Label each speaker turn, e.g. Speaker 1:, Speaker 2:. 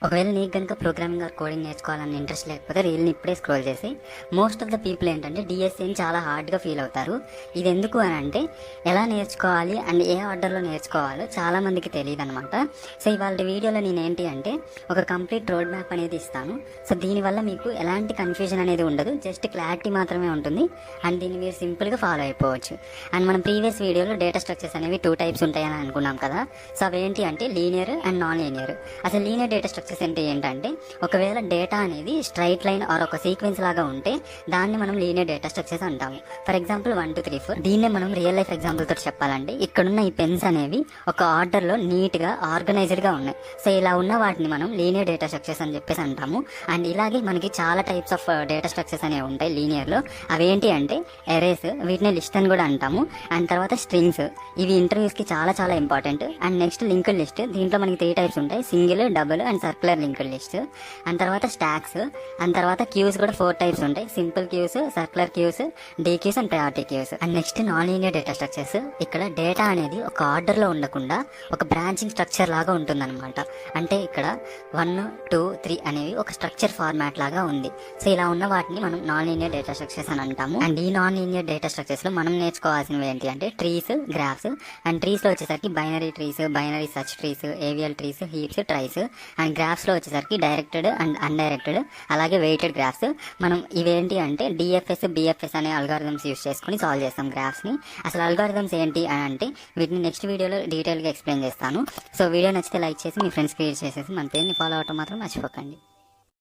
Speaker 1: ఒకవేళ నీకు కనుక ప్రోగ్రామింగ్ ఆర్ కోడింగ్ నేర్చుకోవాలని ఇంట్రెస్ట్ లేకపోతే రీల్ని ఇప్పుడే స్క్రోల్ చేసి మోస్ట్ ఆఫ్ ద పీపుల్ ఏంటంటే డిఎస్సిని చాలా హార్డ్గా ఫీల్ అవుతారు. ఇది ఎందుకు అని అంటే ఎలా నేర్చుకోవాలి అండ్ ఏ ఆర్డర్లో నేర్చుకోవాలో చాలా మందికి తెలియదు అనమాట. సో ఇవాళ వీడియోలో నేను ఏంటి అంటే ఒక కంప్లీట్ రోడ్ మ్యాప్ అనేది ఇస్తాను. సో దీనివల్ల మీకు ఎలాంటి కన్ఫ్యూజన్ అనేది ఉండదు, జస్ట్ క్లారిటీ మాత్రమే ఉంటుంది అండ్ దీన్ని మీరు సింపుల్గా ఫాలో అయిపోవచ్చు. అండ్ మనం ప్రీవియస్ వీడియోలో డేటా స్ట్రక్చర్స్ అనేవి 2 టైప్స్ ఉంటాయని అనుకున్నాం కదా. సో అవేంటి అంటే లీనియర్ అండ్ నాన్ లీనియర్. అసలు లీనియర్ డేటా స్ట్రక్చర్స్ అంటే ఏంటంటే ఒకవేళ డేటా అనేది స్ట్రైట్ లైన్ ఆర్ ఒక సీక్వెన్స్ లాగా ఉంటే దాన్ని మనం లీనియర్ డేటా స్ట్రక్చర్స్ అంటాము. For example 1 2 3 4. దీన్నే మనం రియల్ లైఫ్ ఎగ్జాంపుల్ తోటి చెప్పాలంటే ఇక్కడున్న ఈ పెన్స్ అనేవి ఒక ఆర్డర్లో నీట్గా ఆర్గనైజ్డ్గా ఉన్నాయి. సో ఇలా ఉన్న వాటిని మనం లీనియర్ డేటా స్ట్రక్చర్స్ అని చెప్పేసి అంటాము. అండ్ ఇలాగే మనకి చాలా టైప్స్ ఆఫ్ డేటా స్ట్రక్చర్స్ అనేవి ఉంటాయి లీనియర్లో. అవేంటి అంటే ఎరేస్, వీటిని లిస్ట్ అని కూడా అంటాము. అండ్ తర్వాత స్ట్రింగ్స్, ఇవి ఇంటర్వ్యూస్కి చాలా చాలా important. And next linked list, దీంట్లో మనకి 3 టైప్స్ ఉంటాయి: single, double and circular linked list. And తర్వాత స్టాక్స్, అండ్ తర్వాత క్యూస్ కూడా 4 టైప్స్ ఉంటాయి: simple queues, circular queues, D queues and priority queues. And next non linear data structures. ఇక్కడ data అనేది ఒక ఆర్డర్లో ఉండకుండా ఒక బ్రాంచింగ్ స్ట్రక్చర్ లాగా ఉంటుందన్నమాట. అంటే ఇక్కడ 1 2 3 అనేవి ఒక స్ట్రక్చర్ ఫార్మాట్ లాగా ఉంది. సో ఇలా ఉన్న వాటిని మనం నాన్ లీనియర్ డేటా స్ట్రక్చర్స్ అని అంటాము. అండ్ ఈ నాన్ లీనియర్ డేటా స్ట్రక్చర్స్ లో మనం నేర్చుకోవాల్సినవి ఏంటి అంటే ట్రీస్, గ్రాఫ్స్. అండ్ ట్రీస్ లో వచ్చేసరికి binary trees, binary search trees, AVL trees, heaps, tries. And graphs లో వచ్చేసరికి డైరెక్టెడ్ అండ్ అన్డైరెక్టెడ్, అలాగే వెయిటెడ్ గ్రాఫ్స్. మనం ఇవేంటి అంటే డిఎఫ్ఎస్, బిఎఫ్ఎస్ అనే అల్గారిథమ్స్ యూస్ చేసుకుని సాల్వ్ చేస్తాం గ్రాఫ్స్ ని. అసలు అల్గారిథమ్స్ ఏంటి అని అంటే వీటిని నెక్స్ట్ వీడియోలో డీటెయిల్ గా ఎక్స్ప్లెయిన్ చేస్తాను. సో వీడియో నచ్చితే లైక్ చేసి మీ ఫ్రెండ్స్ క్రియేట్ చేసేసి మన పేరుని ఫాలో అవటం మాత్రం మర్చిపోకండి.